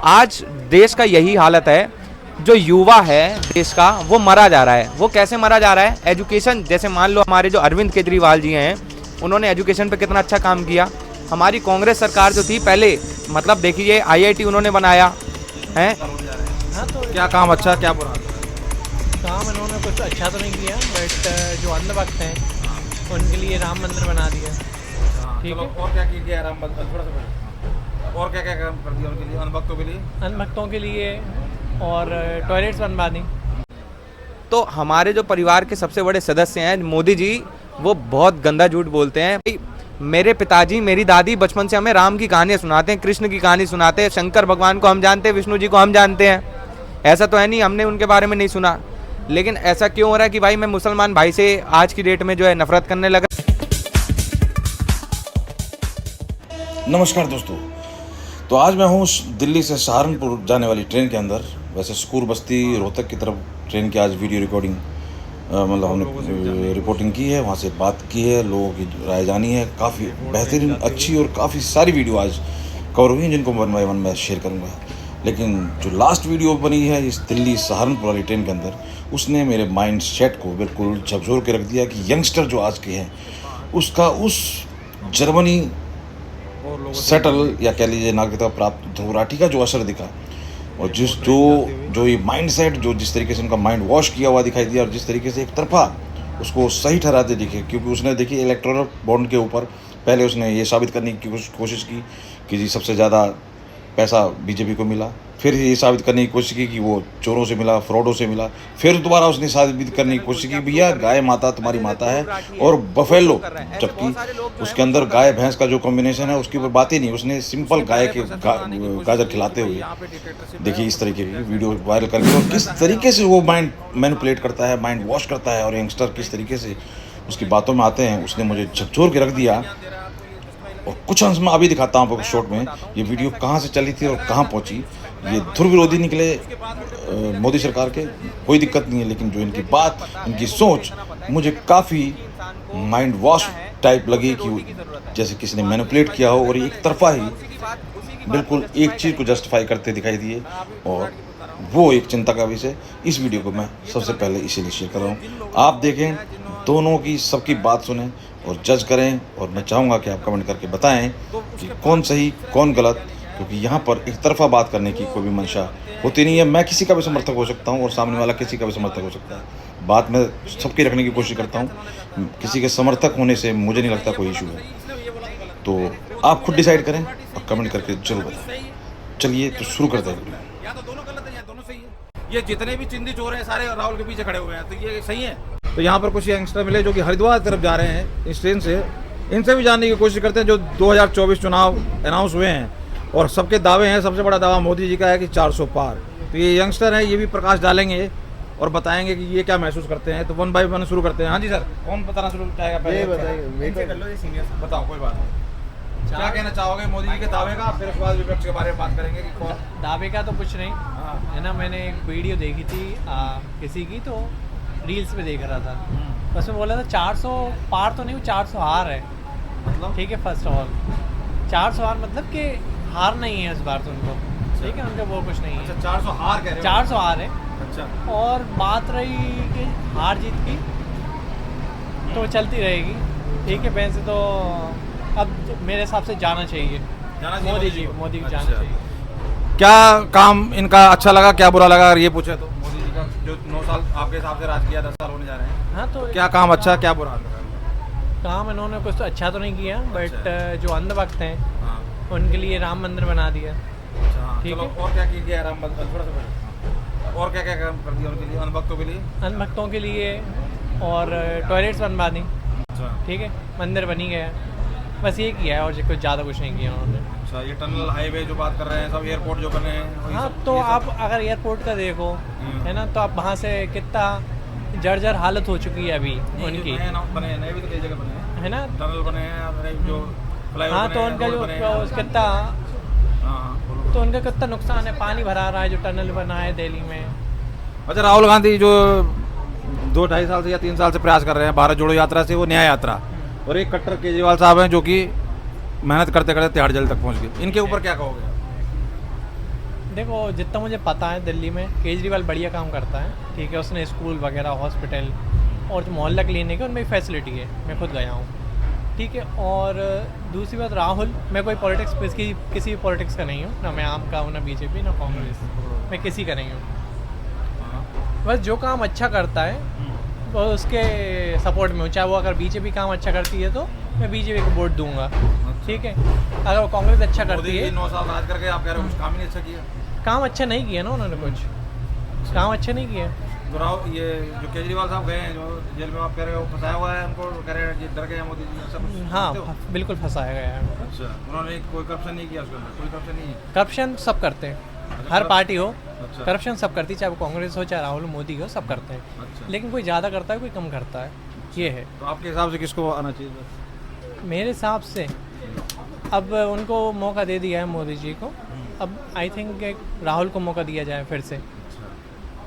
आज देश का यही हालत है, जो युवा है देश का वो मरा जा रहा है। वो कैसे मरा जा रहा है? एजुकेशन, जैसे मान लो हमारे जो अरविंद केजरीवाल जी हैं, उन्होंने एजुकेशन पे कितना अच्छा काम किया। हमारी कांग्रेस सरकार जो थी पहले, मतलब देखिए आईआईटी उन्होंने बनाया है। हाँ तो क्या काम अच्छा क्या बुरा? काम इन्होंने कुछ अच्छा तो नहीं किया, बट जो अंधभक्त हैं उनके लिए राम मंदिर बना दिया। ठीक चलो, है। और क्या किया राम मंदिर? थोड़ा सा और क्या क्या काम कर दिया उनके लिए, अनभक्तों के लिए? अंधभक्तों के लिए और टॉयलेट्स बनवा दी। तो हमारे जो परिवार के सबसे बड़े सदस्य हैं मोदी जी, वो बहुत गंदा झूठ बोलते हैं। भाई, मेरे पिताजी मेरी दादी बचपन से हमें राम की कहानियाँ सुनाते हैं, कृष्ण की कहानी सुनाते हैं, शंकर भगवान को हम जानते हैं, विष्णु जी को हम जानते हैं। ऐसा तो है नहीं हमने उनके बारे में नहीं सुना। लेकिन ऐसा क्यों हो रहा है कि भाई मैं मुसलमान भाई से आज की डेट में जो है नफरत करने लगा। नमस्कार दोस्तों, तो आज मैं हूँ दिल्ली से सहारनपुर जाने वाली ट्रेन के अंदर। वैसे स्कूर बस्ती रोहतक की तरफ ट्रेन की आज वीडियो रिकॉर्डिंग मतलब हमने रिपोर्टिंग की है, वहाँ से बात की है, लोगों की राय जानी है। काफ़ी बेहतरीन, अच्छी और काफ़ी सारी वीडियो आज कवर हुई हैं, जिनको वन बाय वन मैं शेयर करूँगा। लेकिन जो लास्ट वीडियो बनी है इस दिल्ली सहारनपुर वाली ट्रेन के अंदर, उसने मेरे माइंड सेट को बिल्कुल झकझोर के रख दिया कि यंगस्टर जो आज के हैं उसका उस जर्मनी सेटल या कह लीजिए नागरिकता प्राप्त ध्रुव राठी का जो असर दिखा, और जो ये माइंड सेट जो जिस तरीके से उनका माइंड वॉश किया हुआ दिखाई दिया, और जिस तरीके से एक तरफा उसको सही ठहराते दिखे। क्योंकि उसने देखिए इलेक्टोरल बॉन्ड के ऊपर पहले उसने ये साबित करने की कोशिश की कि जी सबसे ज़्यादा पैसा बीजेपी को मिला, फिर ये साबित करने की कोशिश की कि वो चोरों से मिला, फ्रॉडों से मिला, फिर दोबारा उसने साबित करने की कोशिश की भैया गाय माता तुम्हारी माता है और बफेलो, जबकि उसके अंदर गाय भैंस का जो कॉम्बिनेशन है उसकी ऊपर बात ही नहीं। उसने सिंपल गाय के गाजर खिलाते हुए देखिए इस तरीके की वीडियो वायरल करके, और किस तरीके से वो माइंड मैनिपुलेट करता है, माइंड वॉश करता है, और यंगस्टर किस तरीके से उसकी बातों में आते हैं, उसने मुझे झकझोर के रख दिया। और कुछ अंश में अभी दिखाता हूँ आपको शॉर्ट में ये वीडियो कहाँ से चली थी और कहाँ पहुँची। ये ध्रुव विरोधी निकले मोदी सरकार के, कोई दिक्कत नहीं है, लेकिन जो इनकी बात, इनकी सोच मुझे काफ़ी माइंड वॉश टाइप लगी कि जैसे किसी ने मैनिपुलेट किया हो, और एक तरफा ही बिल्कुल एक चीज़ को जस्टिफाई करते दिखाई दिए, और वो एक चिंता का विषय। इस वीडियो को मैं सबसे पहले इसीलिए शेयर कर रहा हूँ। आप देखें, दोनों की सबकी बात सुनें और जज करें, और मैं चाहूँगा कि आप कमेंट करके बताएं कि कौन सही कौन गलत, क्योंकि यहाँ पर एक तरफा बात करने की कोई भी मंशा होती नहीं है। मैं किसी का भी समर्थक हो सकता हूँ और सामने वाला किसी का भी समर्थक हो सकता है। बात मैं सबकी रखने की कोशिश करता हूँ, किसी के समर्थक होने से मुझे नहीं लगता कोई इशू है। तो आप खुद डिसाइड करें और कमेंट करके जरूर बताएं। चलिए तो शुरू करते हैं। या तो दोनों गलत है या दोनों सही है। ये जितने भी चिंदी चोर हैं सारे राहुल के पीछे खड़े हुए हैं, तो ये सही है। तो यहाँ पर कुछ यंगस्टर मिले जो कि हरिद्वार तरफ जा रहे हैं इस ट्रेन से। इनसे भी जानने की कोशिश करते हैं जो 2024 चुनाव अनाउंस हुए हैं, और सबके दावे हैं। सबसे बड़ा दावा मोदी जी का है कि 400 पार। तो ये यंगस्टर हैं, ये भी प्रकाश डालेंगे और बताएंगे कि ये क्या महसूस करते हैं। तो वन बाय वन शुरू करते हैं। हाँ जी सर, कौन बताना शुरू चाहेगा पहले? बताओ, कोई बात नहीं। क्या कहना चाहोगे मोदी जी के दावे का? फिर उसके बाद विपक्ष के बारे में बात करेंगे कि कौन। दावे का तो कुछ नहीं है ना, मैंने एक वीडियो देखी थी किसी की, तो रील्स पे देख रहा था, उसमें बोला था 400 पार तो नहीं, 400 हार है। मतलब ठीक है, फर्स्ट ऑफ ऑल 400 हार मतलब कि हार नहीं है इस बार तो उनको, ठीक है, उनका वो कुछ नहीं है। अच्छा, 400 हार कह रहे हो? 400 हार है। अच्छा, और बात रही कि हार जीत की, तो चलती रहेगी। ठीक है, वैसे तो अब मेरे हिसाब से जाना चाहिए मोदी जी को जाना चाहिए। क्या काम इनका अच्छा लगा, क्या बुरा लगा अगर ये पूछे तो? मोदी जी का जो 9 साल आपके हिसाब से राज किया, 10 साल होने जा रहे हैं, हाँ तो क्या काम अच्छा क्या बुरा? काम इन्होंने कुछ तो अच्छा तो नहीं किया, बट जो अंधभक्त हैं हाँ, उनके लिए राम मंदिर बना दिया। अच्छा, हाँ, ठीक चलो, है। और क्या किया राम मंदिर? थोड़ा सा हाँ। और क्या क्या काम कर दिया उनके लिए, अनभक्तों के लिए? अंधभक्तों के लिए और टॉयलेट्स बनवा दी। अच्छा, ठीक है, मंदिर बनी गया, बस ये किया है और कुछ ज़्यादा कुछ नहीं किया उन्होंने। अच्छा, ये टनल हाईवे जो बात कर रहे हैं, सब एयरपोर्ट जो बने हैं, वही हाँ सब- तो ये सब- आप अगर एयरपोर्ट का देखो, है ना, तो आप वहाँ से कितना जर्जर हालत हो चुकी है अभी नहीं, उनकी, जो नए नाम बने हैं, नए भी तो कई जगह बने हैं, है ना। टनल बने हैं, और जो फ्लाईओवर हाँ बने तो हैं, उनका रोड जो बने हैं। कितना, हाँ, बोलो। तो उनका कितना नुकसान है, पानी भरा रहा है जो टनल बना है दिल्ली में। अच्छा, राहुल गांधी जो 2-2.5 साल से या 3 साल से प्रयास कर रहे हैं भारत जोड़ो यात्रा से, वो न्याय यात्रा, और एक कट्टर केजरीवाल साहब हैं जो कि मेहनत करते करते तिहाड़ जेल तक पहुंच गए। इनके ऊपर क्या कहोगे? देखो जितना मुझे पता है दिल्ली में केजरीवाल बढ़िया काम करता है, ठीक है। उसने स्कूल वगैरह, हॉस्पिटल और जो मोहल्ला क्लिनिक है उनमें फैसिलिटी है, मैं खुद गया हूँ, ठीक है। और दूसरी बात, राहुल, मैं कोई पॉलिटिक्स किसी भी पॉलिटिक्स का नहीं हूँ, ना मैं आम का हूँ, ना बीजेपी, ना कांग्रेस, मैं किसी का नहीं हूँ। बस जो काम अच्छा करता है वो उसके सपोर्ट में हूँ। चाहे वो अगर बीजेपी काम अच्छा करती है तो मैं बीजेपी को वोट दूंगा, ठीक है। अगर वो कांग्रेस अच्छा करती है, 9 साल राज करके आप कह रहे हो कुछ काम ही नहीं अच्छा किया। काम अच्छा नहीं किया ना उन्होंने, कुछ काम अच्छा नहीं किया। तो राहुल, ये जो केजरीवाल साहब गए हैं जो जेल में, आप कह रहे हो फंसाया हुआ है उनको, कह रहे हैं ये डर गए मोदी जी, सब हाँ, बिल्कुल फंसाया गया है। अच्छा, उन्होंने कोई करप्शन नहीं किया उसके अंदर, कोई करप्शन नहीं है। करप्शन सब करते हैं, हर पार्टी हो, अच्छा। करप्शन सब करती है, चाहे वो कांग्रेस हो, चाहे राहुल मोदी हो, सब करते हैं। अच्छा। लेकिन कोई ज़्यादा करता है, कोई कम करता है, ये है। तो आपके हिसाब से किसको आना चाहिए? मेरे हिसाब से अब उनको मौका दे दिया है मोदी जी को, अब आई थिंक राहुल को मौका दिया जाए फिर से।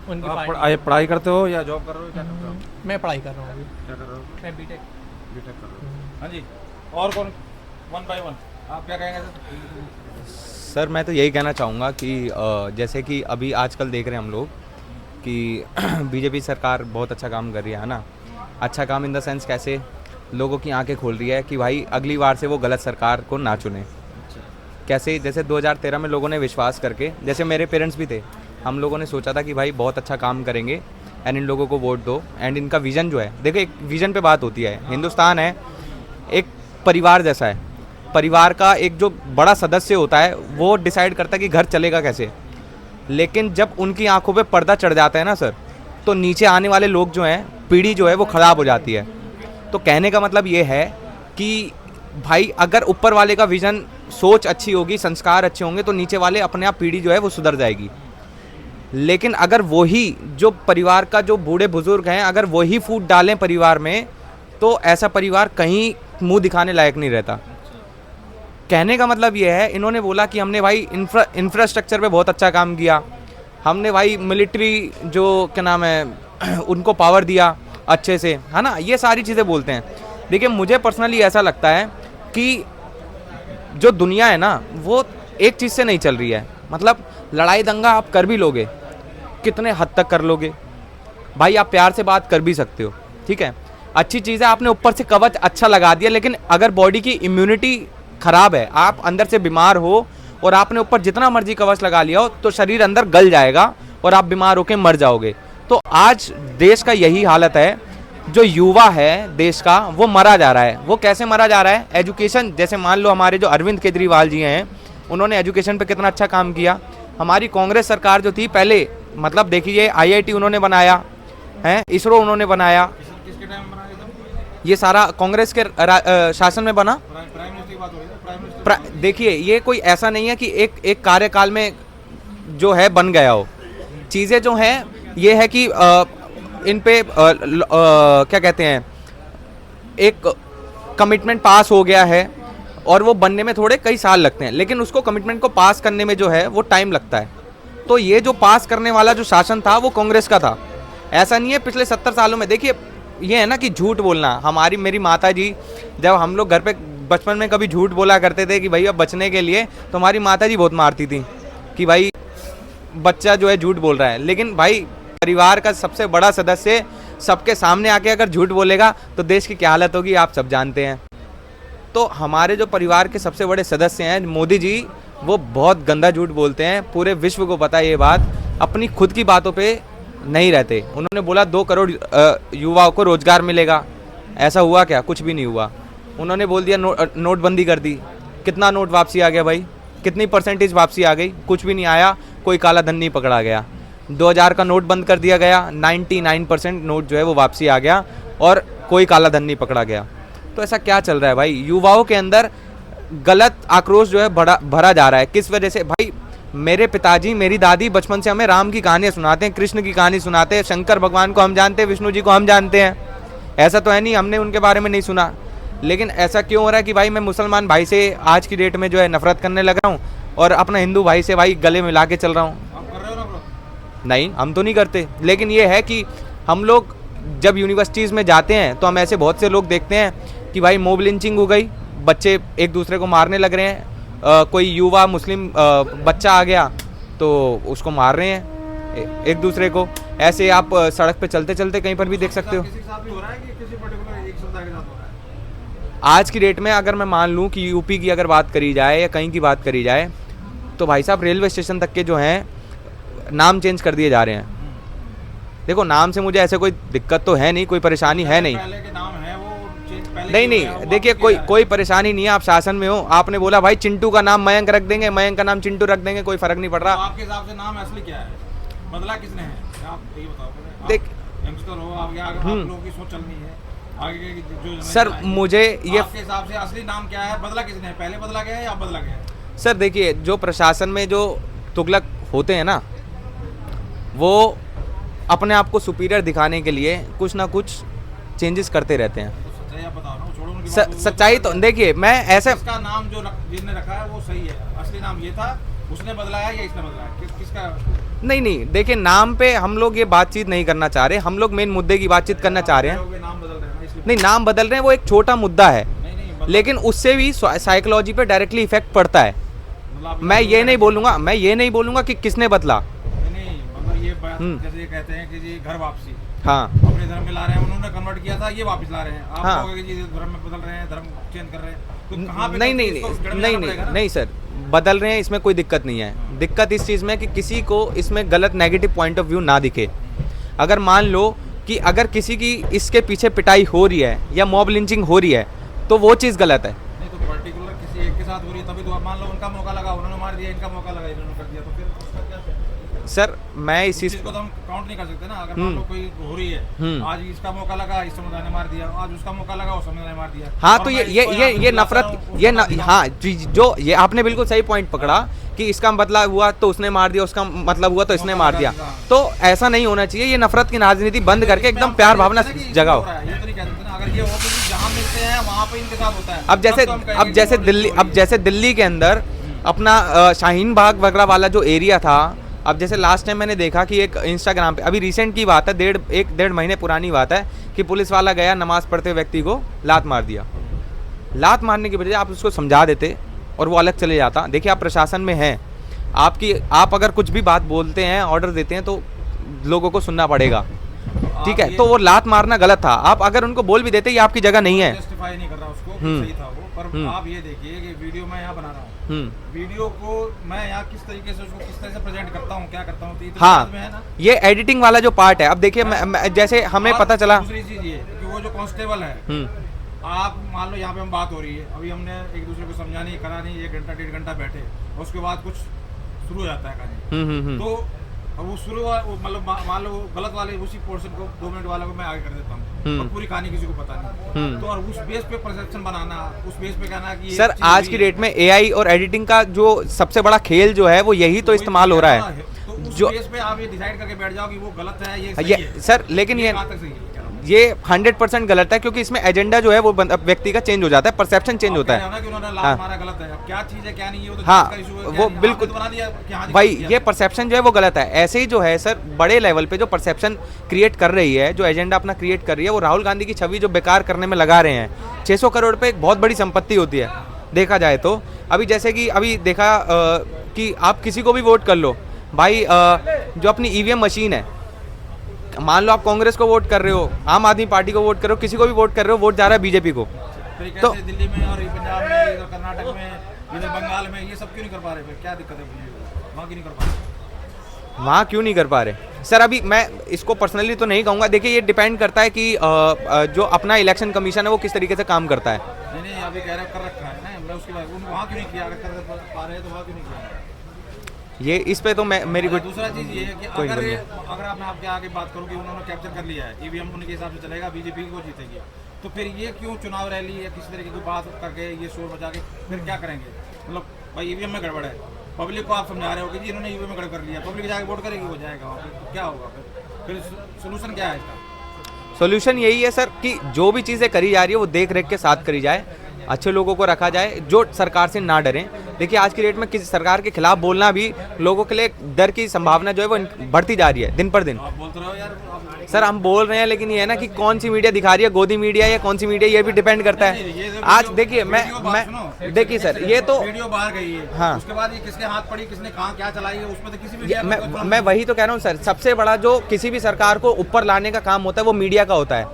उनकी आप पार्टी। पढ़ाई करते हो या जॉब कर रहे हो, क्या करते हो? मैं पढ़ाई कर रहा हूँ अभी, क्या कर रहे हो? मैं बीटेक। बीटेक कर रहे हो। हाँ जी, और कौन? 1 by 1 आप क्या कहेंगे सर? सर मैं तो यही कहना चाहूँगा कि जैसे कि अभी आजकल देख रहे हैं हम लोग कि बीजेपी सरकार बहुत अच्छा काम कर रही है ना। अच्छा काम इन द सेंस कैसे, लोगों की आंखें खोल रही है कि भाई अगली बार से वो गलत सरकार को ना चुने। कैसे, जैसे 2013 में लोगों ने विश्वास करके, जैसे मेरे पेरेंट्स भी थे, हम लोगों ने सोचा था कि भाई बहुत अच्छा काम करेंगे एंड इन लोगों को वोट दो। एंड इनका विज़न जो है, देखो एक विज़न पे बात होती है। हिंदुस्तान है एक परिवार जैसा है, परिवार का एक जो बड़ा सदस्य होता है वो डिसाइड करता है कि घर चलेगा कैसे। लेकिन जब उनकी आंखों पे पर्दा चढ़ जाता है ना सर, तो नीचे आने वाले लोग जो हैं, पीढ़ी जो है वो ख़राब हो जाती है। तो कहने का मतलब ये है कि भाई अगर ऊपर वाले का विज़न, सोच अच्छी होगी, संस्कार अच्छे होंगे, तो नीचे वाले अपने आप पीढ़ी जो है वो सुधर जाएगी। लेकिन अगर वही जो परिवार का जो बूढ़े बुजुर्ग हैं, अगर वही फूट डालें परिवार में, तो ऐसा परिवार कहीं मुंह दिखाने लायक नहीं रहता। कहने का मतलब ये है, इन्होंने बोला कि हमने भाई इंफ्रास्ट्रक्चर पे बहुत अच्छा काम किया, हमने भाई मिलिट्री जो क्या नाम है उनको पावर दिया अच्छे से, है ना, ये सारी चीज़ें बोलते हैं। देखिए मुझे पर्सनली ऐसा लगता है कि जो दुनिया है ना वो एक चीज़ से नहीं चल रही है। मतलब लड़ाई दंगा आप कर भी लोगे, कितने हद तक कर लोगे भाई, आप प्यार से बात कर भी सकते हो, ठीक है, अच्छी चीज़ है, आपने ऊपर से कवच अच्छा लगा दिया। लेकिन अगर बॉडी की इम्यूनिटी ख़राब है, आप अंदर से बीमार हो और आपने ऊपर जितना मर्जी कवच लगा लिया हो, तो शरीर अंदर गल जाएगा और आप बीमार होकर मर जाओगे। तो आज देश का यही हालत है, जो युवा है देश का वो मरा जा रहा है। वो कैसे मरा जा रहा है? एजुकेशन, जैसे मान लो हमारे जो अरविंद केजरीवाल जी हैं, उन्होंने एजुकेशन पे कितना अच्छा काम किया। हमारी कांग्रेस सरकार जो थी पहले, मतलब देखिए IIT उन्होंने बनाया है, इसरो उन्होंने बनाया, किसके टाइम में बनाया था? ये सारा कांग्रेस के शासन में बना। प्राइम मिनिस्टर की बात हो रही है, प्राइम मिनिस्टर। देखिए ये कोई ऐसा नहीं है कि एक कार्यकाल में जो है बन गया हो। चीज़ें जो हैं ये है कि इन पे क्या कहते हैं, एक कमिटमेंट पास हो गया है और वो बनने में थोड़े कई साल लगते हैं, लेकिन उसको कमिटमेंट को पास करने में जो है वो टाइम लगता है। तो ये जो पास करने वाला जो शासन था वो कांग्रेस का था, ऐसा नहीं है पिछले 70 सालों में। देखिए ये है ना कि झूठ बोलना, मेरी माता जी जब हम लोग घर पे बचपन में कभी झूठ बोला करते थे कि भैया बचने के लिए, तो हमारी माता जी बहुत मारती थी कि भाई बच्चा जो है झूठ बोल रहा है। लेकिन भाई परिवार का सबसे बड़ा सदस्य सबके सामने आके अगर झूठ बोलेगा तो देश की क्या हालत होगी आप सब जानते हैं। तो हमारे जो परिवार के सबसे बड़े सदस्य हैं मोदी जी, वो बहुत गंदा झूठ बोलते हैं, पूरे विश्व को पता है ये बात, अपनी खुद की बातों पे नहीं रहते। उन्होंने बोला 2 करोड़ युवाओं को रोजगार मिलेगा, ऐसा हुआ क्या? कुछ भी नहीं हुआ। उन्होंने बोल दिया नोटबंदी कर दी, कितना नोट वापसी आ गया भाई, कितनी % वापसी आ गई? कुछ भी नहीं आया, कोई काला धन नहीं पकड़ा गया। 2000 का नोट बंद कर दिया गया, 99% नोट जो है वो वापसी आ गया और कोई काला धन नहीं पकड़ा गया। तो ऐसा क्या चल रहा है भाई? युवाओं के अंदर गलत आक्रोश जो है भरा जा रहा है। किस वजह से? भाई मेरे पिताजी मेरी दादी बचपन से हमें राम की कहानियाँ सुनाते हैं, कृष्ण की कहानी सुनाते हैं, शंकर भगवान को हम जानते हैं, विष्णु जी को हम जानते हैं। ऐसा तो है नहीं हमने उनके बारे में नहीं सुना। लेकिन ऐसा क्यों हो रहा है कि भाई मैं मुसलमान भाई से आज की डेट में जो है नफरत करने लग रहा हूँ और अपना हिंदू भाई से भाई गले मिला के चल रहा हूँ? आप कर रहे हो ना ब्रो? नहीं, हम तो नहीं करते। लेकिन ये है कि हम लोग जब यूनिवर्सिटीज़ में जाते हैं तो हम ऐसे बहुत से लोग देखते हैं कि भाई मॉब लिंचिंग हो गई, बच्चे एक दूसरे को मारने लग रहे हैं, कोई युवा मुस्लिम बच्चा आ गया तो उसको मार रहे हैं एक दूसरे को। ऐसे आप सड़क पे चलते चलते कहीं पर भी देख सकते हो। किसी के साथ भी हो रहा है कि किसी पर्टिकुलर एक समुदाय के साथ हो रहा है? आज की डेट में अगर मैं मान लूँ कि यूपी की अगर बात करी जाए या कहीं की बात करी जाए, तो भाई साहब रेलवे स्टेशन तक के जो हैं नाम चेंज कर दिए जा रहे हैं। देखो, नाम से मुझे ऐसे कोई दिक्कत तो है नहीं, कोई परेशानी है नहीं। पहले के नाम है वो पहले नहीं नहीं, देखिए कोई परेशानी नहीं है। आप शासन में हो, आपने बोला भाई चिंटू का नाम मयंक रख देंगे, मयंक का नाम चिंटू रख देंगे, कोई फर्क नहीं पड़ रहा। आपके हिसाब से नाम असली क्या है, बदला किसने है, आप ये बताओ। देख, यंगस्टर हो, आप लोगों की सोच चलनी है आगे की जो सर मुझे ये आपके हिसाब से असली नाम क्या है, बदला किसने है, पहले बदला गया है या अब बदला गया है? सर देखिए, जो प्रशासन में जो तुगलक होते हैं ना, वो अपने आप को सुपीरियर दिखाने के लिए कुछ ना कुछ चेंजेस करते रहते हैं। सच्चाई आप बताओ ना, छोड़ो उनकी बात। सच्चाई तो देखिए, मैं ऐसे इसका नाम जो जिसने रखा है वो सही है, असली नाम ये था, उसने बदलाया या इसने बदलाया, किसका? नहीं, देखिए नाम पे हम लोग ये बातचीत नहीं करना चाह रहे, हम लोग मेन मुद्दे की बातचीत करना चाह रहे हैं। नाम बदल रहे हैं ना, इसलिए नहीं, नाम बदल रहे हैं वो एक छोटा मुद्दा है, नहीं लेकिन उससे भी साइकोलॉजी पे डायरेक्टली इफेक्ट पड़ता है। मतलब मैं ये नहीं बोलूंगा कि किसने बदला। नहीं, मतलब ये बात जैसे कहते हैं कि जी घर वापसी, हाँ, अपने धर्म में ला रहे हैं, उन्होंने कन्वर्ट किया था, ये वापस ला रहे हैं। आप हाँ। कहोगे कि जी धर्म में बदल रहे हैं, धर्म चेंज कर रहे हैं, तो कहाँ पे नहीं सर, बदल रहे हैं, इसमें कोई दिक्कत नहीं है। दिक्कत इस चीज़ में कि किसी को इसमें गलत नेगेटिव पॉइंट ऑफ व्यू ना दिखे। अगर मान लो कि अगर किसी की इसके पीछे पिटाई हो रही है या मॉब लिंचिंग हो रही है, तो वो चीज़ गलत है। नहीं, तो पर्टिकुलर किसी एक के साथ हो रही है तभी तो, मान लो उनका मौका लगा, उन्होंने मार दिया, इनका मौका लगा, इन्होंने कर दिया, तो फिर उसका क्या है? सर मैं इस चीज़ को तो हम काउंट नहीं कर सकते ना। अगर मान लो कोई हो रही है, आज इसका मौका लगा, इस समुदाय ने मार दिया, आज उसका मौका लगा, उस समुदाय ने मार दिया। हाँ, और तो मैं ये नफरत, हाँ जो ये आपने बिल्कुल सही पॉइंट पकड़ा कि इसका बदला हुआ तो उसने मार दिया, उसका मतलब हुआ तो इसने मार दिया। तो ऐसा नहीं होना चाहिए। ये नफरत की राजनीति बंद करके एकदम प्यार भावना जगाओ। ये तो नहीं कह सकते ना, अगर ये हो तो जहाँ मिलते हैं वहाँ पे इनके साथ होता है। अब जैसे दिल्ली के अंदर अपना शाहीन बाग वगैरह वाला जो एरिया था, अब जैसे लास्ट टाइम मैंने देखा कि एक इंस्टाग्राम पे, अभी रिसेंट की बात है, एक डेढ़ महीने पुरानी बात है, कि पुलिस वाला गया, नमाज पढ़ते हुए व्यक्ति को लात मार दिया। लात मारने की बजाय आप उसको समझा देते और वो अलग चले जाता। देखिए, आप प्रशासन में हैं, आप अगर कुछ भी बात बोलते हैं, ऑर्डर देते हैं, तो लोगों को सुनना पड़ेगा, ठीक है? तो वो लात मारना गलत था। आप अगर उनको बोल भी देते ये आपकी जगह नहीं है, जस्टिफाई नहीं कर रहा उसको, सही था वो, पर आप ये देखिए कि वीडियो मैं यहाँ बना रहा हूँ, वीडियो को मैं यहाँ किस तरीके से, उसको किस तरह से प्रेजेंट करता हूँ, क्या करता हूँ, तो हाँ, में है ना, ये एडिटिंग वाला जो पार्ट है। अब देखिए, जैसे हमें पता चला, दूसरी चीज ये कि वो जो कांस्टेबल है, आप मान लो यहाँ पे हम बात हो रही है, अभी हमने एक दूसरे को समझाने करानी, 1 घंटा 1.5 घंटा बैठे, उसके बाद कुछ शुरू हो जाता है कहानी, तो और वो शुरू मतलब मान लो गलत वाले उसी पोर्शन को 2 मिनट वाले को मैं आगे कर देता हूँ, और पूरी कहानी किसी को पता नहीं, तो और उस बेस पे परसेप्शन बनाना, उस बेस पे कहना कि सर आज की डेट में एआई और एडिटिंग का जो सबसे बड़ा खेल जो है वो यही तो इस्तेमाल हो रहा है, तो उस जो बेस पे आप ये डिसाइड करके बैठ जाओ कि वो गलत है, ये सही ये है। सर, लेकिन ये कहाँ तक सही है? 100% गलत है, क्योंकि इसमें एजेंडा जो है वो व्यक्ति का चेंज हो जाता है, परसेप्शन चेंज होता है। कि उन्होंने लात मारा गलत है, अब क्या चीज है क्या नहीं है, वो तो हाँ, जांच का इशू है, वो क्या नहीं, बिल्कुल आपने तो बना दिया कि हाँ जी भाई, किया। ये परसेप्शन जो है वो गलत है। ऐसे ही जो है सर, बड़े लेवल पे जो परसेप्शन क्रिएट कर रही है, जो एजेंडा अपना क्रिएट कर रही है, वो राहुल गांधी की छवि जो बेकार करने में लगा रहे हैं। 600 करोड़ पे एक बहुत बड़ी संपत्ति होती है देखा जाए तो। अभी जैसे कि अभी देखा कि आप किसी को भी वोट कर लो भाई, जो अपनी ईवीएम मशीन है, मान लो आप कांग्रेस को वोट कर रहे हो, आम आदमी पार्टी को वोट कर रहे हो, किसी को भी वोट कर रहे हो, वोट जा रहा है बीजेपी को। तो दिल्ली में और पंजाब में, इधर कर्नाटक में, इधर बंगाल में, ये सब क्यों नहीं कर पा रहे? फिर क्या दिक्कत है वहाँ क्यों नहीं कर पा रहे? वहाँ क्यों नहीं कर पा रहे सर? अभी मैं इसको पर्सनली तो नहीं कहूँगा। देखिए, ये डिपेंड करता है कि जो अपना इलेक्शन कमीशन है वो किस तरीके से काम करता है। नहीं, अभी कह रहे कर रखा है ना, मैं उसके बाद वहाँ क्यों नहीं किया? अगर कर पा रहे हैं तो वहाँ क्यों नहीं किया? ये इस पे तो मैं मेरी दूसरा चीज़ ये है कि अगर मैं आपके आगे बात करूँ कि उन्होंने कैप्चर कर लिया है, ईवीएम उनके हिसाब से चलेगा, बीजेपी को जीतेगी, तो फिर ये क्यों चुनाव रैली या किसी तरीके की बात करके ये शोर मचा के फिर क्या करेंगे? मतलब भाई ईवीएम में गड़बड़ है, पब्लिक को आप समझा रहे हो कि जी इन्होंने ईवीएम में गड़बड़ कर लिया, पब्लिक जाके वोट करेगी, हो जाएगा वहाँ पे, तो क्या होगा फिर सोल्यूशन क्या है इसका? सोल्यूशन यही है सर कि जो भी चीज़ें करी जा रही है वो देख रेख के साथ करी जाए, अच्छे लोगों को रखा जाए जो सरकार से ना डरें। देखिए आज की डेट में किसी सरकार के खिलाफ बोलना भी लोगों के लिए डर की संभावना जो है वो बढ़ती जा रही है दिन पर दिन। आप बोलते रहो यार। सर हम बोल रहे हैं, लेकिन ये है ना कि कौन सी मीडिया दिखा रही है, गोदी मीडिया या कौन सी मीडिया, ये भी डिपेंड करता है। आज देखिए मैं देखिए सर, ये तो वीडियो बाहर गई है, हाँ, उसके बाद ये किसके हाथ पड़ी, किसने कहाँ क्या चलाई है, उसमें तो किसी मीडिया मैं वही तो कह रहा हूँ सर, सबसे बड़ा जो किसी भी सरकार को ऊपर लाने का काम होता है वो मीडिया का होता है।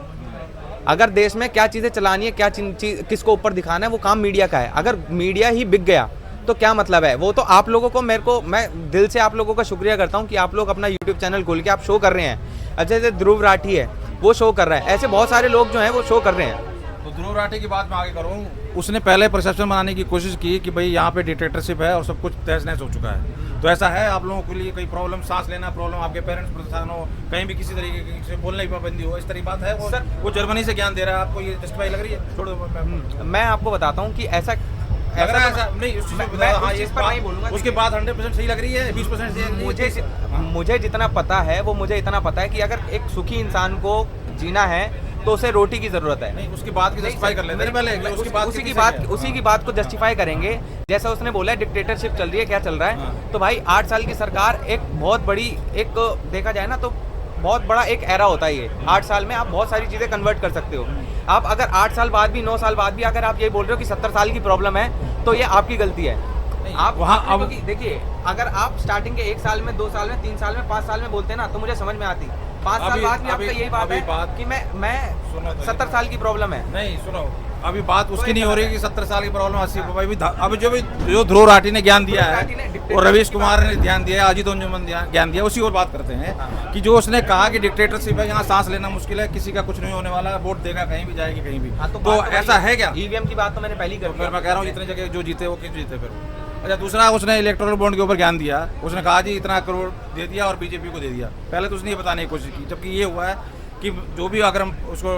अगर देश में क्या चीज़ें चलानी है, क्या चीज किसको ऊपर दिखाना है, वो काम मीडिया का है। अगर मीडिया ही बिक गया तो क्या मतलब है? वो तो आप लोगों को मैं दिल से आप लोगों का शुक्रिया करता हूँ कि आप लोग अपना यूट्यूब चैनल खोल के आप शो कर रहे हैं। अच्छा जैसे ध्रुव राठी है वो शो कर रहा है, ऐसे बहुत सारे लोग जो हैं वो शो कर रहे हैं। तो ध्रुव राठी की बात मैं आगे करूँ, उसने पहले परसेप्शन बनाने की कोशिश की कि भाई यहाँ पे डिक्टेटरशिप है और सब कुछ तहस नहस हो चुका है। तो ऐसा है आप लोगों के लिए कोई प्रॉब्लम, सांस लेना प्रॉब्लम, आपके पेरेंट्स परेशान हो, कहीं भी किसी तरीके से बोलने की पाबंदी हो, इस तरह की बात है? वो सर वो जर्मनी से ज्ञान दे रहा है आपको, ये जस्टिफाई लग रही है? छोड़ो, मैं आपको बताता हूँ कि ऐसा लग रहा है ऐसा नहीं, नहीं बोलूंगा। उसके बाद 100% सही लग रही है, 20% सही लग रही है? मुझे जितना पता है वो मुझे इतना पता है कि अगर एक सुखी इंसान को जीना है तो उसे रोटी की जरूरत है। नहीं, उसकी बात की जस्टिफाई कर लेते हैं पहले, उसी की बात को जस्टिफाई करेंगे। जैसा उसने बोला है डिक्टेटरशिप चल रही है, क्या चल रहा है, तो भाई 8 साल की सरकार एक बहुत बड़ी, एक देखा जाए ना तो बहुत बड़ा एक एरा होता है ये। 8 साल में आप बहुत सारी चीज़ें कन्वर्ट कर सकते हो। आप अगर 8 साल बाद भी, 9 साल बाद भी अगर आप ये बोल रहे हो कि 70 साल की प्रॉब्लम है, तो ये आपकी गलती है। आप वहाँ अब देखिए, अगर आप स्टार्टिंग के 1 साल में, 2 साल में, 3 साल में, 5 साल में बोलते हैं ना तो मुझे समझ में आती। 5 साल बाद भी आपका यही बात है कि मैं 70 साल की प्रॉब्लम है। नहीं सुनो, अभी बात उसकी नहीं हो रही कि 70 साल की प्रॉब्लम 80। अभी जो ध्रुव राठी ने ज्ञान दिया है और रवीश कुमार ने ध्यान दिया है, अजीत अंजुमन ज्ञान दिया, उसी और बात करते हैं कि जो उसने कहा कि डिक्टेटरशिप है, यहाँ सांस लेना मुश्किल है, किसी का कुछ नहीं होने वाला है, वोट देगा कहीं भी जाएगी कहीं भी। तो ऐसा है क्या? ईवीएम की बात तो मैंने पहले कर, मैं कह रहा हूँ इतनी जगह जो जीते वो क्यों जीते फिर? अच्छा, दूसरा उसने इलेक्टोरल बॉन्ड के ऊपर ज्ञान दिया, उसने कहा जी इतना करोड़ दे दिया और बीजेपी को दे दिया। पहले तो उसने ये बताने की कोशिश की, जबकि ये हुआ है कि जो भी अगर हम उसको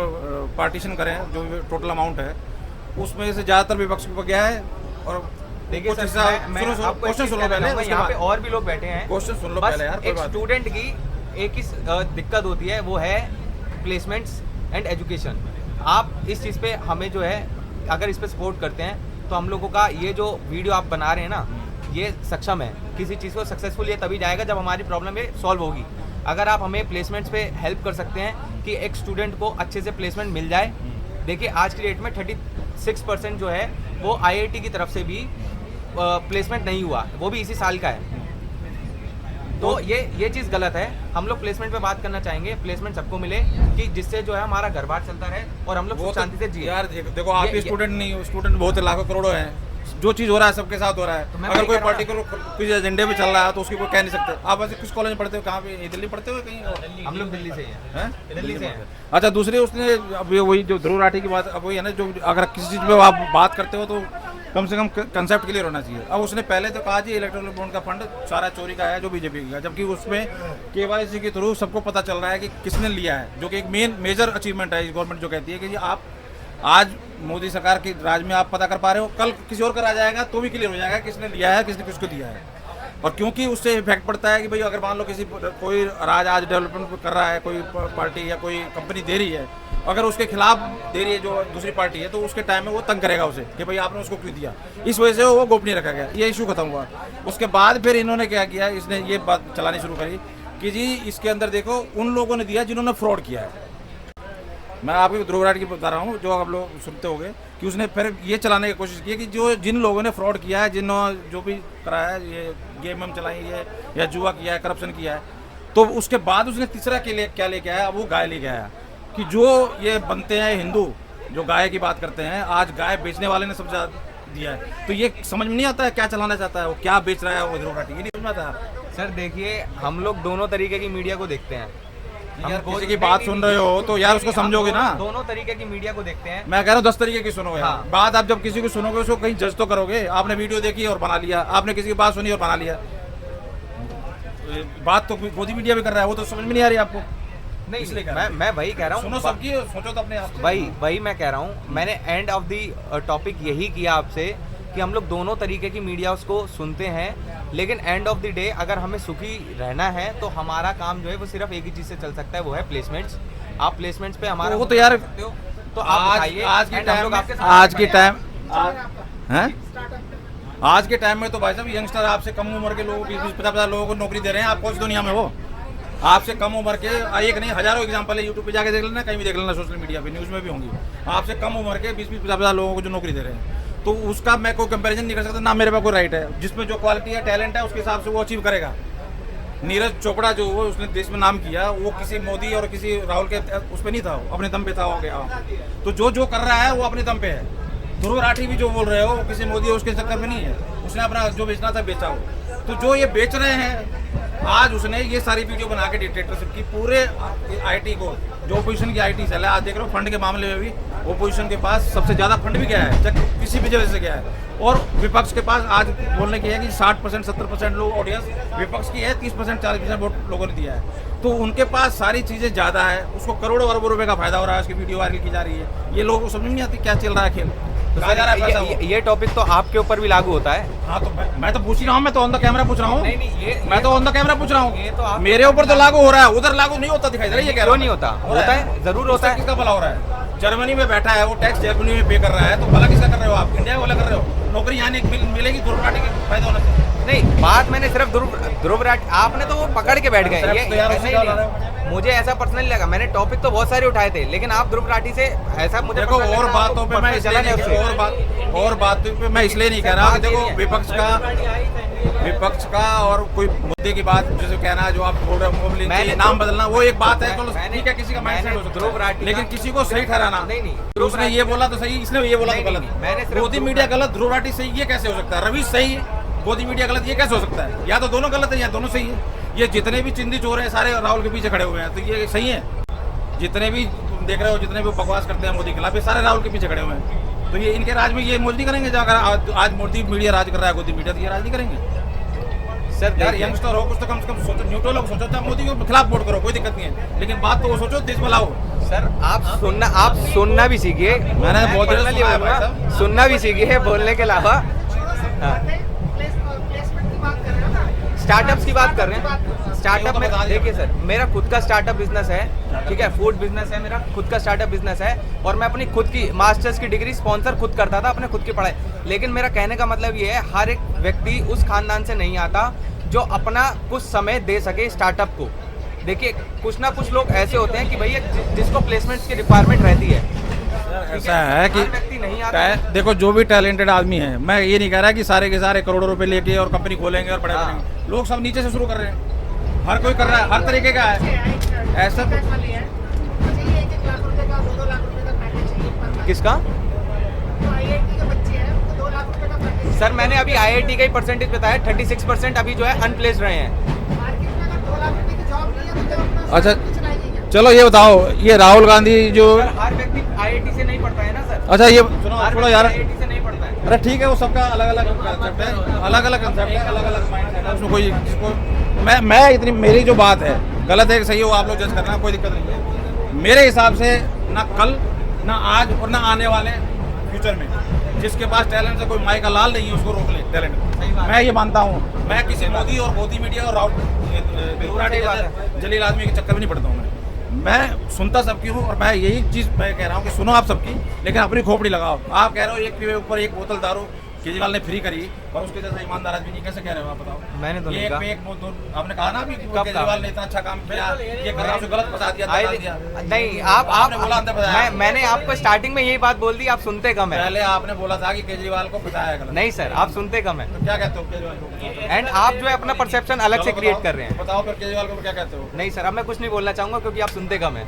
पार्टीशन करें, जो भी टोटल अमाउंट है उसमें से ज़्यादातर विपक्ष को गया है। और देखिए क्वेश्चन सुन लो पहले, यहाँ पे और भी लोग बैठे हैं, क्वेश्चन सुन लो पहले यार। एक स्टूडेंट की एक ही दिक्कत होती है, वो है प्लेसमेंट्स एंड एजुकेशन। आप इस चीज़ पे हमें जो है अगर इस पे सपोर्ट करते हैं तो हम लोगों का ये जो वीडियो आप बना रहे हैं ना, ये सक्षम है। किसी चीज़ को सक्सेसफुल ये तभी जाएगा जब हमारी प्रॉब्लम ये सॉल्व होगी। अगर आप हमें प्लेसमेंट्स पे हेल्प कर सकते हैं कि एक स्टूडेंट को अच्छे से प्लेसमेंट मिल जाए। देखिए आज की डेट में 36% जो है वो IIT की तरफ से भी प्लेसमेंट नहीं हुआ, वो भी इसी साल का है। तो ये चीज़ गलत है। हम लोग प्लेसमेंट पे बात करना चाहेंगे, प्लेसमेंट सबको मिले कि जिससे जो है हमारा घर बार चलता रहे और हम लोग शांति से जिए। यार देखो आप ही स्टूडेंट नहीं हो, स्टूडेंट बहुत लाखों करोड़ों हैं, जो चीज़ हो रहा है सबके साथ हो रहा है। तो अगर कोई पार्टिकुलर किसी एजेंडे पे चल रहा है तो उसकी कोई कह नहीं सकते। आप वैसे किस कॉलेज में पढ़ते हो, कहाँ पे? दिल्ली पढ़ते हो कहीं? हम लोग दिल्ली से ही हैं। दिल्ली से हैं। अच्छा, दूसरी उसने अब वही जो ध्रुव राठी की बात, अब वही है ना, जो अगर किसी चीज़ पे आप बात करते हो तो कम से कम कंसेप्ट क्लियर होना चाहिए। अब उसने पहले तो कहा जी इलेक्ट्रल बॉन्ड का फंड सारा चोरी का है जो बीजेपी का, जबकि उसमें KYC के थ्रू सबको पता चल रहा है कि किसने लिया है, जो कि एक मेजर अचीवमेंट है। गवर्नमेंट जो कहती है कि जी आप आज मोदी सरकार के राज में आप पता कर पा रहे हो, कल किसी और का राज आएगा तो भी क्लियर हो जाएगा किसने लिया है, किसने किसको दिया है। और क्योंकि उससे इफेक्ट पड़ता है कि भाई अगर मान लो कोई राज आज डेवलपमेंट कर रहा है, कोई पार्टी या कोई कंपनी दे रही है, अगर उसके खिलाफ दे रही है जो दूसरी पार्टी है, तो उसके टाइम में वो तंग करेगा उसे कि भाई आपने उसको क्यों दिया। इस वजह से वो गोपनीय रखा गया, ये इशू खत्म हुआ। उसके बाद फिर इन्होंने क्या किया, इसने ये बात चलानी शुरू करी कि जी इसके अंदर देखो उन लोगों ने दिया जिन्होंने फ्रॉड किया है। मैं आपको ध्रुव राठी की बता रहा हूँ, जो आप लोग सुनते होंगे कि उसने फिर ये चलाने की कोशिश की कि जिन लोगों ने फ्रॉड किया है, जिन्होंने जो भी कराया है, ये गेम चलाई है या जुआ किया है, करप्शन किया है, तो उसके बाद उसने तीसरा के लिए क्या लेके आया, वो गाय लेके आया कि जो ये बनते हैं हिंदू, जो गाय की बात करते हैं, आज गाय बेचने वाले ने सब दिया है। तो ये समझ में नहीं आता है क्या चलाना चाहता है, वो क्या बेच रहा है वो ध्रुव राठी, ये नहीं समझ में आता। सर देखिए, हम लोग दोनों तरीके की मीडिया को देखते हैं। यार किसी की बात सुन रहे हो तो यार उसको समझोगे ना। दोनों तरीके की मीडिया को देखते हैं। मैं कह रहा हूँ 10 तरीके की सुनोगे। हाँ। बात आप जब किसी को सुनोगे उसको कहीं जज तो करोगे। आपने वीडियो देखी और बना लिया, आपने किसी की बात सुनी और बना लिया। बात तो मोदी मीडिया भी कर रहा है, वो तो समझ में नहीं आ रही आपको। नहीं इसलिए मैं वही कह रहा हूँ, सुनो सबकी, सोचो तो अपने आप। वही मैं कह रहा हूँ। मैंने एंड ऑफ दी टॉपिक यही किया आपसे कि हम लोग दोनों तरीके की मीडिया उसको सुनते हैं, लेकिन एंड ऑफ द डे अगर हमें सुखी रहना है तो हमारा काम जो है वो सिर्फ एक ही चीज़ से चल सकता है, वो है प्लेसमेंट्स। आप प्लेसमेंट्स पे हमारा वो तो यार तो आप आज की टाइम हैं आज के टाइम में तो भाई साहब यंगस्टर आपसे कम उम्र के लोगों 20-50 लोगों को नौकरी दे रहे हैं। आप कौन सी दुनिया में हो? आपसे कम उम्र के एक नहीं हजारों एग्जांपल है, यूट्यूब पे जाके देख लेना, कहीं भी देख लेना, सोशल मीडिया पे न्यूज़ में भी होंगी। आपसे कम उम्र के 20-50 लोगों को जो नौकरी दे रहे हैं, तो उसका मैं कोई कंपैरिजन नहीं कर सकता, ना मेरे पास कोई राइट है। जिसमें जो क्वालिटी है, टैलेंट है, उसके हिसाब से वो अचीव करेगा। नीरज चोपड़ा जो वो उसने देश में नाम किया, वो किसी मोदी और किसी राहुल के उस पर नहीं था, वो अपने दम पे था हो गया। तो जो कर रहा है वो अपने दम पे है। ध्रुव राठी भी जो बोल रहे हो किसी मोदी उसके चक्कर में नहीं है, उसने अपना जो बेचना था बेचा हो। तो जो ये बेच रहे हैं, आज उसने ये सारी वीडियो बना के डिक्टेटरशिप की पूरे आईटी को, जो ओपोजिशन की आईटी चल है, आज देख रहे हो फंड के मामले में भी ओपोजिशन के पास सबसे ज़्यादा फंड भी गया है, किसी भी वजह से गया है। और विपक्ष के पास आज बोलने की है कि 60% 70% लोग ऑडियंस विपक्ष की है, 30% 40% वोट लोगों ने दिया है। तो उनके पास सारी चीज़ें ज़्यादा है, उसको करोड़ों अरबों रुपए का फायदा हो रहा है, उसकी वीडियो वायरल की जा रही है। ये लोगों को समझ नहीं आती क्या चल रहा है खेल। तो सर ये टॉपिक तो आपके ऊपर भी लागू होता है। हाँ तो मैं तो पूछ ही रहा हूँ, मैं तो ऑन द कैमरा पूछ रहा हूँ। मैं तो ऑन द कैमरा पूछ रहा ये तो हूँ, मेरे ऊपर तो लागू हो रहा है, उधर लागू नहीं होता दिखाई दे रहा है। ये कह रहा क्यों नहीं होता? होता है, जरूर होता है। किसका भला हो रहा है? जर्मनी में बैठा है वो, टैक्स जर्मनी में पे कर रहा है, तो भला किसका कर रहे हो आप? इंडिया वाला कर रहे हो। नौकरी यहाँ नहीं मिलेगी, ध्रुव राठी का फायदा होना चाहिए। नहीं, बात मैंने सिर्फ ध्रुव राठी, आपने तो वो पकड़ के बैठ गए। ये मुझे ऐसा पर्सनली लगा, मैंने टॉपिक तो बहुत सारे उठाए थे, लेकिन आप ध्रुव राठी से ऐसा मुझे देखो और बातों पे मैं इसलिए नहीं, और बातों पे मैं इसलिए नहीं कह रहा। देखो विपक्ष का और कोई मुद्दे की बात जैसे कहना जो आप बोल रहे हो, नाम बदलना वो एक बात है, चलो ठीक है, किसी का माइंडसेट हो सकता है, लेकिन किसी को सही ठहराना नहीं। उसने ये बोला तो सही, इसने ये बोला तो गलत। मोदी मीडिया गलत, ध्रुव राठी सही, ये कैसे हो सकता है? रवि सही, मोदी मीडिया गलत, ये कैसे हो सकता है? या तो दोनों गलत है या दोनों सही है। ये जितने भी चिंदी चोर हैं सारे राहुल के पीछे खड़े हुए हैं, तो ये सही है। जितने भी देख रहे हो, जितने भी बकवास करते हैं मोदी के खिलाफ, ये सारे राहुल के पीछे खड़े हुए हैं। तो ये इनके राज में ये मोदी नहीं करेंगे। अगर आज मोदी मीडिया राज कर रहा है, मोदी मीडिया, तो ये राज नहीं करेंगे। सर यार यंगस्टर हो, कुछ तो कम से कम सोचो, न्यूट्रल हो, सोचो चाहे मोदी के खिलाफ वोट करो, कोई दिक्कत नहीं है, लेकिन बात तो वो सोचो देश भला हो। सर आप सुनना भी सीखिए। मैंने बहुत सुनना भी सीखिए, बोलने के अलावा। स्टार्टअप्स की बात कर रहे हैं। स्टार्टअप में देखिए सर, मेरा खुद का स्टार्टअप बिजनेस है, ठीक है, फूड बिजनेस है, मेरा खुद का स्टार्टअप बिजनेस है, और मैं अपनी खुद की मास्टर्स की डिग्री स्पॉन्सर खुद करता था, अपने खुद की पढ़ाई। लेकिन मेरा कहने का मतलब ये है, हर एक व्यक्ति उस खानदान से नहीं आता जो अपना कुछ समय दे सके स्टार्टअप को। देखिए कुछ ना कुछ लोग ऐसे होते हैं कि भैया जिसको प्लेसमेंट्स की रिक्वायरमेंट रहती है। ऐसा है कि नहीं आता है। देखो जो भी टैलेंटेड आदमी है, मैं ये नहीं कह रहा कि सारे के सारे करोड़ों रुपए लेके और कंपनी खोलेंगे और बड़े बनेंगे। लोग सब नीचे से शुरू कर रहे हैं, हर कोई कर रहा है, हर तरीके का है ऐसा। किसका? सर मैंने अभी IIT का ही परसेंटेज बताया, 36% अभी जो है अनप्लेस्ड रहे हैं। अच्छा चलो ये बताओ, ये राहुल गांधी जो हर व्यक्ति IIT से नहीं पढ़ता है ना सर। अच्छा ये सुनो यार, IIT से नहीं पढ़ता है। अरे ठीक है, वो सबका अलग अलग कंसेप्ट है, अलग अलग कंसेप्ट है, अलग अलग माइंडसेट है, उसमें कोई जिसको मैं इतनी, मेरी जो बात है गलत है कि सही हो, आप लोग जज करना, कोई दिक्कत नहीं है। मेरे हिसाब से ना कल, ना आज और ना आने वाले फ्यूचर में जिसके पास टैलेंट है, कोई माई का लाल नहीं है उसको रोक ले टैलेंट। मैं ये मानता हूँ, मैं किसी मोदी और मोदी मीडिया और जलील आदमी के चक्कर में नहीं पड़ता हूँ। मैं सुनता सबकी हूँ, और मैं यही चीज़ मैं कह रहा हूँ कि सुनो आप सबकी, लेकिन अपनी खोपड़ी लगाओ। आप कह रहे हो एक के ऊपर एक बोतल दारू केजरीवाल ने फ्री करी, और उसके जैसा ईमानदार आदमी नहीं, कैसे कह रहे हो आप बताओ? मैंने तो एक पे एक आपने कहा ना, अभी केजरीवाल ने इतना अच्छा काम किया, ये कर रहा है, गलत बता दिया। नहीं, आपने बोला अंदर बताया, मैंने आपको स्टार्टिंग में यही बात बोल दी, आप सुनते कम है। पहले आपने बोला था कि केजरीवाल को बताया गलत। नहीं सर, आप सुनते कम है। तो क्या कहते हो केजरीवाल को? एंड आप जो है अपना परसेप्शन अलग से क्रिएट कर रहे हैं। बताओ फिर केजरीवाल को क्या कहते हो? नहीं सर, अब मैं कुछ नहीं बोलना चाहूंगा, क्योंकि आप सुनते कम है।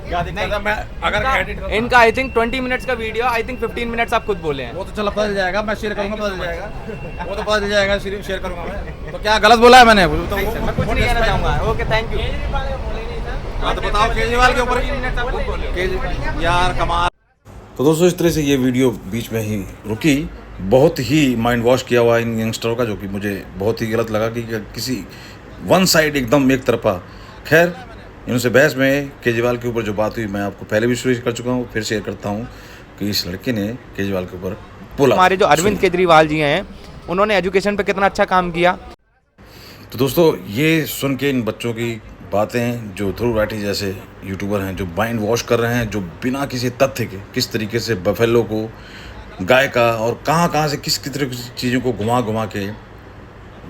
क्या दिक्कत है? मैं अगर इनका आई थिंक 20 मिनट्स का वीडियो, आई थिंक 15 मिनट्स आप खुद बोले हैं। वो तो चलो पता चल जाएगा, मैं शेयर करूंगा, पता चल जाएगा, वो तो पता चल जाएगा, शेयर करूंगा मैं। तो क्या गलत बोला है मैंने? तो मैं कुछ नहीं कहना चाहूंगा। Okay, thank you. हाँ तो बताओ केजरीवाल के ऊपर यार कमाल। तो दोस्तों इस तरह से ये वीडियो बीच में ही रुकी, बहुत ही माइंड वॉश किया हुआ इन यंगस्टरों का, जो कि मुझे बहुत ही गलत लगा कि किसी वन साइड एकदम एक तरफा। खैर इनसे बहस में केजरीवाल के ऊपर जो बात हुई, मैं आपको पहले भी शेयर कर चुका हूँ, फिर शेयर करता हूँ कि इस लड़के ने केजरीवाल के ऊपर बोला। हमारे जो अरविंद केजरीवाल जी हैं, उन्होंने एजुकेशन पे कितना अच्छा काम किया। तो दोस्तों ये सुन के इन बच्चों की बातें, जो ध्रुव राठी जैसे यूट्यूबर हैं जो माइंड वॉश कर रहे हैं, जो बिना किसी तथ्य के किस तरीके से बफेलो को गाय का, और कहाँ कहाँ से किस किस तरह की चीज़ों को घुमा घुमा के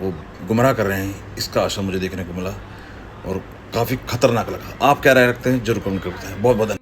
वो गुमराह कर रहे हैं, इसका असर मुझे देखने को मिला और काफ़ी खतरनाक लगा। आप क्या राय रखते हैं जरूर कमेंट करके बताएं। बहुत बहुत धन्यवाद।